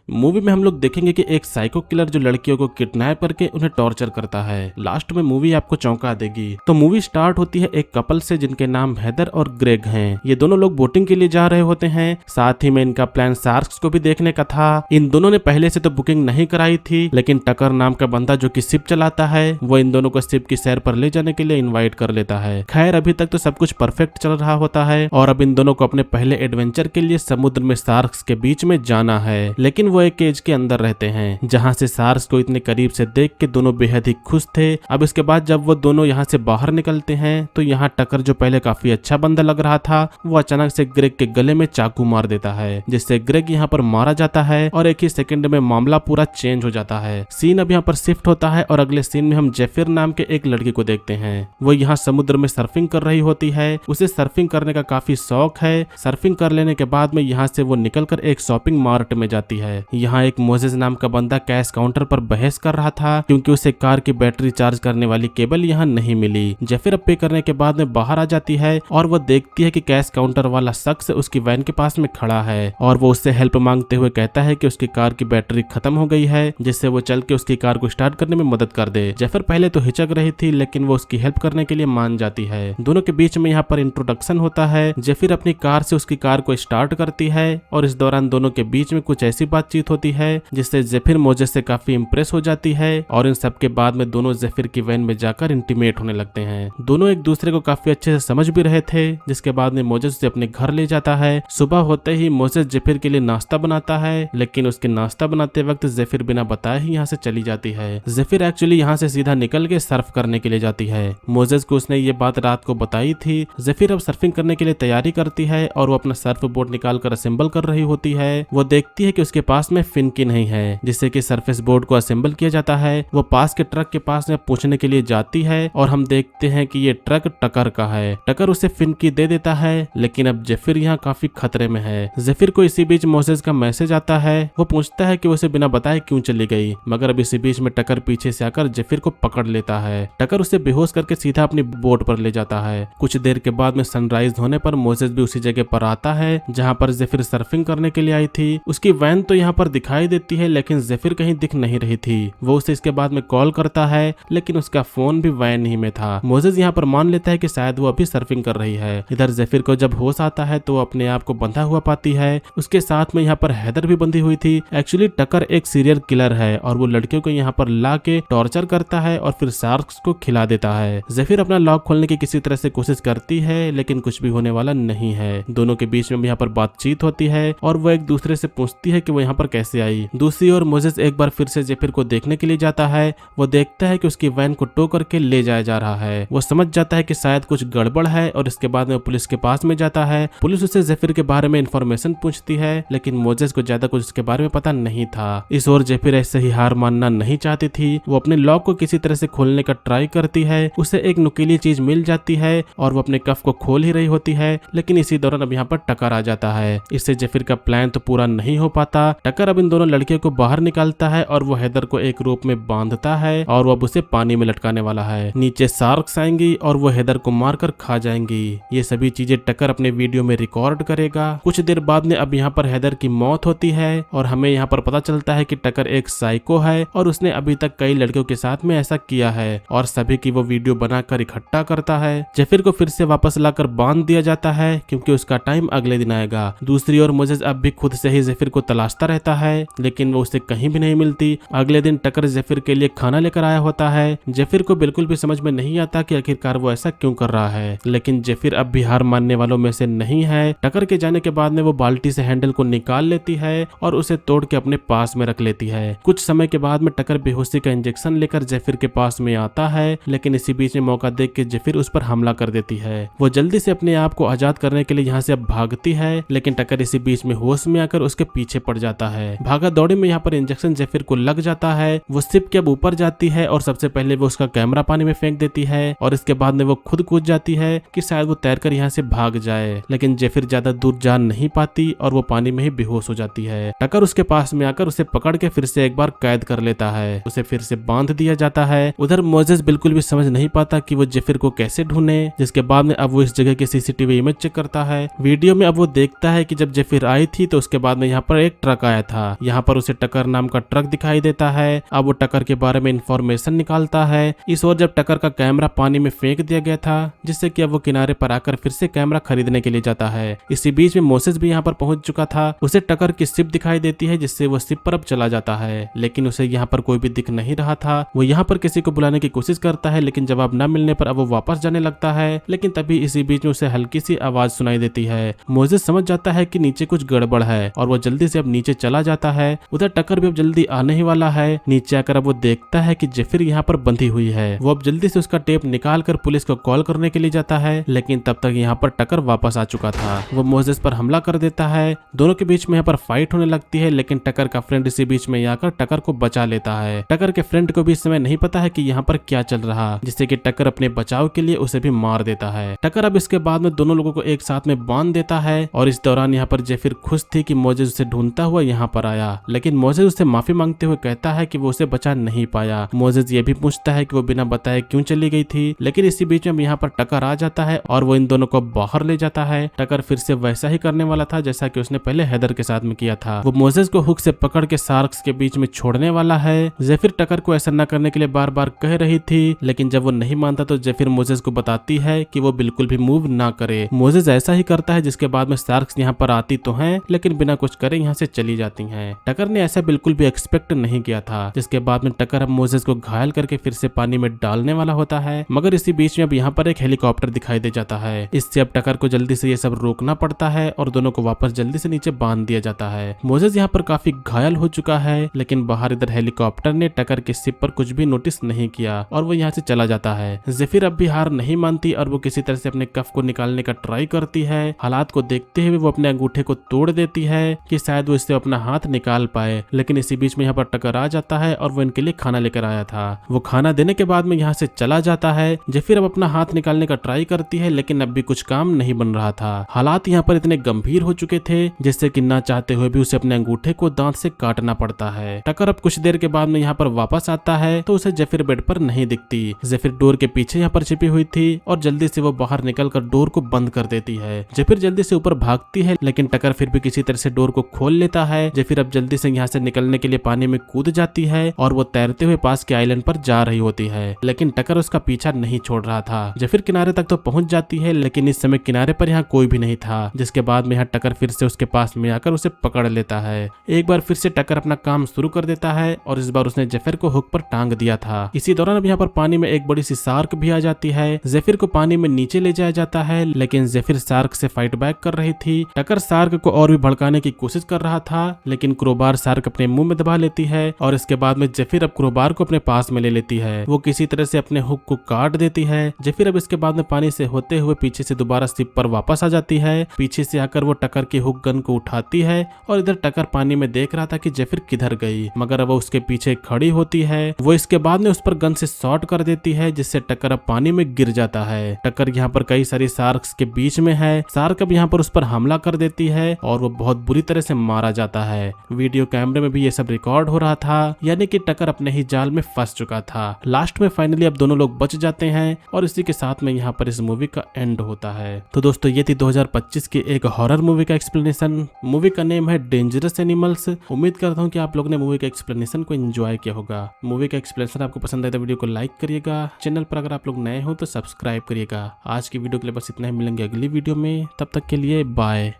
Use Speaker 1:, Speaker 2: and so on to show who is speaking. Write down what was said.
Speaker 1: Movie में हम लोग देखेंगे कि एक साइको किलर जो लड़कियों को किडनैप करके उन्हें टॉर्चर करता है। लास्ट में मूवी आपको चौंका देगी। तो मूवी स्टार्ट होती है एक कपल से जिनके नाम हेदर और ग्रेग हैं। ये दोनों लोग बोटिंग के लिए जा रहे होते हैं। साथ ही में इनका प्लान शार्क्स को भी देखने का था। इन दोनों ने पहले से तो बुकिंग नहीं कराई थी, लेकिन टकर नाम का बंदा जो कि शिप चलाता है वो इन दोनों को शिप की सैर पर ले जाने के लिए इन्वाइट कर लेता है। खैर अभी तक तो सब कुछ परफेक्ट चल रहा होता है और अब इन दोनों को अपने पहले एडवेंचर के लिए समुद्र में शार्क्स के बीच में जाना है। लेकिन वो एक केज के अंदर रहते हैं जहाँ से शार्क्स को इतने करीब से देख के दोनों बेहद ही खुश थे। अब इसके बाद जब वो दोनों यहाँ से बाहर निकलते हैं तो यहाँ टकर जो पहले काफी अच्छा बंदा लग रहा था वो अचानक से ग्रेग के गले में चाकू मार देता है, जिससे ग्रेग यहाँ पर मारा जाता है और एक ही सेकंड में मामला पूरा चेंज हो जाता है। सीन अब यहाँ पर शिफ्ट होता है और अगले सीन में हम जेफिर नाम के एक लड़की को देखते हैं। वो यहाँ समुद्र में सर्फिंग कर रही होती है। उसे सर्फिंग करने का काफी शौक है। सर्फिंग कर लेने के बाद में यहाँ से वो निकलकर एक शॉपिंग मार्ट में जाती है। यहाँ एक मोजेस नाम का बंदा कैश काउंटर पर बहस कर रहा था क्योंकि उसे कार की बैटरी चार्ज करने वाली केबल यहाँ नहीं मिली। जेफिर अब पे करने के बाद में बाहर आ जाती है और वो देखती है कि कैश काउंटर वाला शख्स उसकी वैन के पास में खड़ा है और वो उससे हेल्प मांगते हुए कहता है कि उसकी कार की बैटरी खत्म हो गई है, जिससे वो चल के उसकी कार को स्टार्ट करने में मदद कर दे। जेफिर पहले तो हिचक रही थी लेकिन वो उसकी हेल्प करने के लिए मान जाती है। दोनों के बीच में यहाँ पर इंट्रोडक्शन होता है। जेफिर अपनी कार से उसकी कार को स्टार्ट करती है और इस दौरान दोनों के बीच में कुछ ऐसी बातचीत होती है जिससे जेफिर मोजेस से काफी इंप्रेस हो जाती है और इन सब के बाद में दोनों जेफिर की वैन में जाकर इंटीमेट होने लगते हैं। दोनों एक दूसरे को काफी अच्छे से समझ भी रहे थे, जिसके बाद में मोजेस उसे अपने घर ले जाता है। सुबह होते ही मोजेस जेफिर के लिए नाश्ता बनाता है, लेकिन उसके नाश्ता बनाते वक्त जेफिर बिना बताए ही यहाँ से चली जाती है। जेफिर एक्चुअली यहाँ से सीधा निकल के सर्फ करने के लिए जाती है। मोजेस को उसने ये बात रात को बताई थी। जेफिर अब सर्फिंग करने के लिए तैयारी करती है और वो अपना सर्फ बोर्ड निकाल कर असेंबल कर रही होती है। वो देखती है कि उसके पास में फिन की नहीं है, जिससे कि सरफेस बोर्ड को असेंबल किया जाता है। वो पास के ट्रक के पास में पूछने के लिए जाती है और हम देखते हैं कि ये ट्रक टकर का है। टकर उसे फिन की दे देता है, लेकिन अब जेफिर यहाँ काफी खतरे में है। जेफिर को इसी बीच मोसेस का मैसेज आता है। वो पूछता है कि उसे बिना बताए क्यों चली गई, मगर अब इसी बीच में टकर पीछे से आकर जेफिर को पकड़ लेता है। टकर उसे बेहोश करके सीधा अपनी बोट पर ले जाता है। कुछ देर के बाद में सनराइज होने पर मोसेस भी उसी जगह पर आता है जहाँ पर जेफिर सर्फिंग करने के लिए आई थी। उसकी वैन तो यहाँ पर दिखाई देती है, लेकिन जेफिर कहीं दिख नहीं रही थी। वो उसे इसके बाद में कॉल करता है, लेकिन उसका फोन भी वैन ही में था। मोसेस यहाँ पर मान लेता है कि शायद वो अभी सर्फिंग कर रही है। इधर जेफिर को जब होश आता है तो वो अपने आप को बंधा हुआ पाती है। उसके साथ में यहाँ पर हेदर भी बंधी हुई थी। एक्चुअली टकर एक सीरियल किलर है और वो लड़कियों को यहाँ पर ला के टॉर्चर करता है और फिर शार्क्स को खिला देता है। जेफिर अपना लॉक खोलने की किसी तरह से कोशिश करती है, लेकिन कुछ भी होने वाला नहीं है। दोनों के बीच में यहाँ पर बातचीत होती है और वो एक दूसरे से पूछती है कि वो यहाँ पर कैसे आई। दूसरी ओर मोजेस एक बार फिर से जेफिर को देखने के लिए जाता है। वो देखता है कि उसकी वैन को टो करके ले जाया जा रहा है। वो समझ जाता है कि शायद कुछ गड़बड़ है और इसके बाद में पुलिस के पास में जाता है। पुलिस उसे जेफिर के बारे में इंफॉर्मेशन पूछती है, लेकिन मोजेस को ज्यादा कुछ उसके बारे में पता नहीं था। इस ओर जेफिर ऐसे ही हार मानना नहीं चाहती थी। वो अपने लॉक को किसी तरह से खोलने का ट्राई करती है। उसे एक नुकीली चीज मिल जाती है और वो अपने कफ को खोल ही रही होती है, लेकिन इसी दौरान अब यहाँ पर टकर आ जाता है। इससे जेफिर का प्लान तो पूरा नहीं हो पाता। टकर अब इन दोनों लड़कियों को बाहर निकालता है और वो हेदर को एक रोप में बांधता है और वो अब उसे पानी में लटकाने वाला है। नीचे शार्क्स आएंगी और वो हेदर को मारकर खा जाएंगी। ये सभी चीजें टकर अपने वीडियो में रिकॉर्ड करेगा। कुछ देर बाद में अब यहाँ पर हेदर की मौत होती है और हमें यहाँ पर पता चलता है कि टकर एक साइको है और उसने अभी तक कई लड़कियों के साथ में ऐसा किया है और सभी की वो वीडियो बनाकर इकट्ठा करता है। जेफिर को फिर से वापस लाकर बांध दिया जाता है क्योंकि उसका टाइम अगले दिन आएगा। दूसरी ओर मोजेस अब भी खुद से ही जेफिर को तलाशता रहता है, लेकिन वो उसे कहीं भी नहीं मिलती। अगले दिन टकर जेफिर के लिए खाना लेकर आया होता है। जेफिर को बिल्कुल भी समझ में नहीं आता कि आखिरकार वो ऐसा क्यों कर रहा है, लेकिन जेफिर अब भी हार मानने वालों में से नहीं है। टकर के जाने के बाद में वो बाल्टी से हैंडल को निकाल लेती है और उसे तोड़ के अपने पास में रख लेती है। कुछ समय के बाद में टकर बेहोशी का इंजेक्शन लेकर जेफिर के पास में आता है, लेकिन इसी बीच में मौका देख के जेफिर उस पर हमला कर देती है। वो जल्दी से अपने आप को आजाद करने के लिए यहाँ से अब भागती है, लेकिन टकर इसी बीच में होश में आकर उसके पीछे पड़ जाता है। भागा दौड़ी में यहाँ पर इंजेक्शन जेफिर को लग जाता है। वो शिप के अब ऊपर जाती है और सबसे पहले वो उसका कैमरा पानी में फेंक देती है और इसके बाद में वो खुद कूद जाती है कि शायद वो तैरकर यहाँ से भाग जाए, लेकिन जेफिर ज्यादा दूर जा नहीं पाती और वो पानी में ही बेहोश हो जाती है। टकर उसके पास में आकर उसे पकड़ के फिर से एक बार कैद कर लेता है। उसे फिर से बांध दिया जाता है। उधर मोजेस बिल्कुल भी समझ नहीं पाता कि वो जेफिर को कैसे ढूंढे, जिसके बाद में अब वो इस जगह की सीसीटीवी इमेज चेक करता है। वीडियो में अब वो देखता है कि जब जेफिर आई थी तो उसके बाद में यहाँ पर एक ट्रक आया आया था। यहाँ पर उसे टकर नाम का ट्रक दिखाई देता है। अब वो टकर के बारे में इंफॉर्मेशन निकालता है। इस ओर जब टकर का कैमरा पानी में फेंक दिया गया था, जिससे कि अब वो किनारे पर आकर फिर से कैमरा खरीदने के लिए जाता है। इसी बीच में मोसेस भी यहाँ पर पहुंच चुका था। उसे टकर की शिप दिखाई देती है, जिससे वो शिप पर अब चला जाता है, लेकिन उसे यहाँ पर कोई भी दिख नहीं रहा था। वो यहाँ पर किसी को बुलाने की कोशिश करता है, लेकिन जवाब न मिलने पर अब वो वापस जाने लगता है। लेकिन तभी इसी बीच में उसे हल्की सी आवाज सुनाई देती है। मोसेस समझ जाता है कि नीचे कुछ गड़बड़ है और वो जल्दी से अब नीचे चला जाता है। उधर टकर भी अब जल्दी आने ही वाला है। नीचे आकर अब वो देखता है कि जेफिर यहाँ पर बंधी हुई है। वो अब जल्दी से उसका टेप निकाल कर पुलिस को कॉल करने के लिए जाता है, लेकिन तब तक यहाँ पर टकर वापस आ चुका था। वो मोसेस पर हमला कर देता है। दोनों के बीच में यहाँ पर फाइट होने लगती है, लेकिन टकर का फ्रेंड इसी बीच में आकर टकर को बचा लेता है। टकर के फ्रेंड को भी इस समय नहीं पता है कि यहाँ पर क्या चल रहा, जिससे कि टकर अपने बचाव के लिए उसे भी मार देता है। टकर अब इसके बाद में दोनों लोगों को एक साथ में बांध देता है और इस दौरान यहाँ पर जेफिर खुश थी कि मोसेस उसे ढूंढता हुआ यहाँ पर आया, लेकिन मोसेस उसे माफी मांगते हुए कहता है कि वो उसे बचा नहीं पाया। मोसेस ये भी पूछता है कि वो बिना बताए क्यों चली गई थी, लेकिन इसी बीच में यहाँ पर टकर आ जाता है और वो इन दोनों को बाहर ले जाता है। टकर फिर से वैसा ही करने वाला था जैसा कि उसने पहले हैदर के साथ में किया था। वो मोसेस को हुक से पकड़ के शार्क्स के बीच में छोड़ने वाला है। जेफिर टकर को ऐसा न करने के लिए बार बार कह रही थी, लेकिन जब वो नहीं मानता तो जेफिर मोसेस को बताती है कि वो बिल्कुल भी मूव ना करे। मोसेस ऐसा ही करता है, जिसके बाद में शार्क्स यहाँ पर आती तो हैं, लेकिन बिना कुछ करे यहाँ से चली जाती हैं। टकर ने ऐसा बिल्कुल भी एक्सपेक्ट नहीं किया था। जिसके बाद में टकर अब मोसेस को घायल करके फिर से पानी में डालने वाला होता है, मगर इसी बीच में अब यहाँ पर एक हेलीकॉप्टर दिखाई दे जाता है। इससे अब टकर को जल्दी से ये सब रोकना पड़ता है और दोनों को वापस जल्दी से नीचे बांध दिया जाता है। मोसेस यहाँ पर काफी घायल हो चुका है, लेकिन बाहर इधर हेलीकॉप्टर ने टकर के शिप पर कुछ भी नोटिस नहीं किया और वो यहाँ से चला जाता है। जेफिर अब भी हार नहीं मानती और वो किसी तरह से अपने कफ को निकालने का ट्राई करती है। हालात को देखते हुए वो अपने अंगूठे को तोड़ देती है कि शायद वो इससे अपना हाथ निकाल पाए, लेकिन इसी बीच में यहाँ पर टकर आ जाता है और वो इनके लिए खाना लेकर आया था। वो खाना देने के बाद में यहाँ से चला जाता है। जेफिर अब अपना हाथ निकालने का ट्राई करती है, लेकिन अब भी कुछ काम नहीं बन रहा था। हालात यहाँ पर इतने गंभीर हो चुके थे जिससे कि ना चाहते हुए भी उसे अपने अंगूठे को दांत से काटना पड़ता है। टकर अब कुछ देर के बाद में यहाँ पर वापस आता है तो उसे जेफिर बेड पर नहीं दिखती। जेफिर डोर के पीछे यहाँ पर छिपी हुई थी और जल्दी से वो बाहर निकलकर डोर को बंद कर देती है। जेफिर जल्दी से ऊपर भागती है, लेकिन टकर फिर भी किसी तरह से डोर को खोल लेता है। जेफिर अब जल्दी से यहाँ से निकलने के लिए पानी में कूद जाती है और वो तैरते हुए पास के आइलैंड पर जा रही होती है, लेकिन टकर उसका पीछा नहीं छोड़ रहा था। जेफिर किनारे तक तो पहुंच जाती है, लेकिन इस समय किनारे पर यहाँ कोई भी नहीं था, जिसके बाद में यहाँ टकर फिर से उसके पास में आकर उसे पकड़ लेता है। एक बार फिर से टकर अपना काम शुरू कर देता है और इस बार उसने जेफिर को हुक पर टांग दिया था। इसी दौरान अब यहाँ पर पानी में एक बड़ी सी शार्क भी आ जाती है। जेफिर को पानी में नीचे ले जाया जाता है, लेकिन जेफिर शार्क से फाइट बैक कर रही थी। टकर शार्क को और भी भड़काने की कोशिश कर रहा था, लेकिन क्रोबार शार्क अपने मुंह में दबा लेती है और इसके बाद में जेफिर अब क्रोबार को अपने पास में ले लेती है। वो किसी तरह से अपने हुक को काट देती है। जेफिर अब इसके बाद में पानी से होते हुए पीछे से दोबारा शिप पर वापस आ जाती है। पीछे से आकर वो टकर की हुक गन को उठाती है और इधर टकर पानी में देख रहा था कि जेफिर किधर गई, मगर अब वो उसके पीछे खड़ी होती है। वो इसके बाद में उस पर गन से शॉट कर देती है, जिससे टकर अब पानी में गिर जाता है। टकर यहाँ पर कई सारी शार्क्स के बीच में है। शार्क अब यहाँ पर उस पर हमला कर देती है और वो बहुत बुरी तरह से मारा जाता है। वीडियो कैमरे में भी ये सब रिकॉर्ड हो रहा था, यानी कि टकर अपने ही जाल में फंस चुका था। लास्ट में फाइनली अब दोनों लोग बच जाते हैं और इसी के साथ में यहाँ पर इस मूवी का एंड होता है। तो दोस्तों ये थी 2025 की एक हॉरर मूवी का एक्सप्लेनेशन। मूवी का नेम है डेंजरस एनिमल्स। उम्मीद करता हूँ कि आप लोग ने मूवी का एक्सप्लेनेशन को एंजॉय किया होगा। मूवी का एक्सप्लेनेशन आपको पसंद आए तो वीडियो को लाइक करिएगा। चैनल पर अगर आप लोग नए हो तो सब्सक्राइब करिएगा। आज की वीडियो के लिए बस इतना ही, मिलेंगे अगली वीडियो में। तब तक के लिए बाय।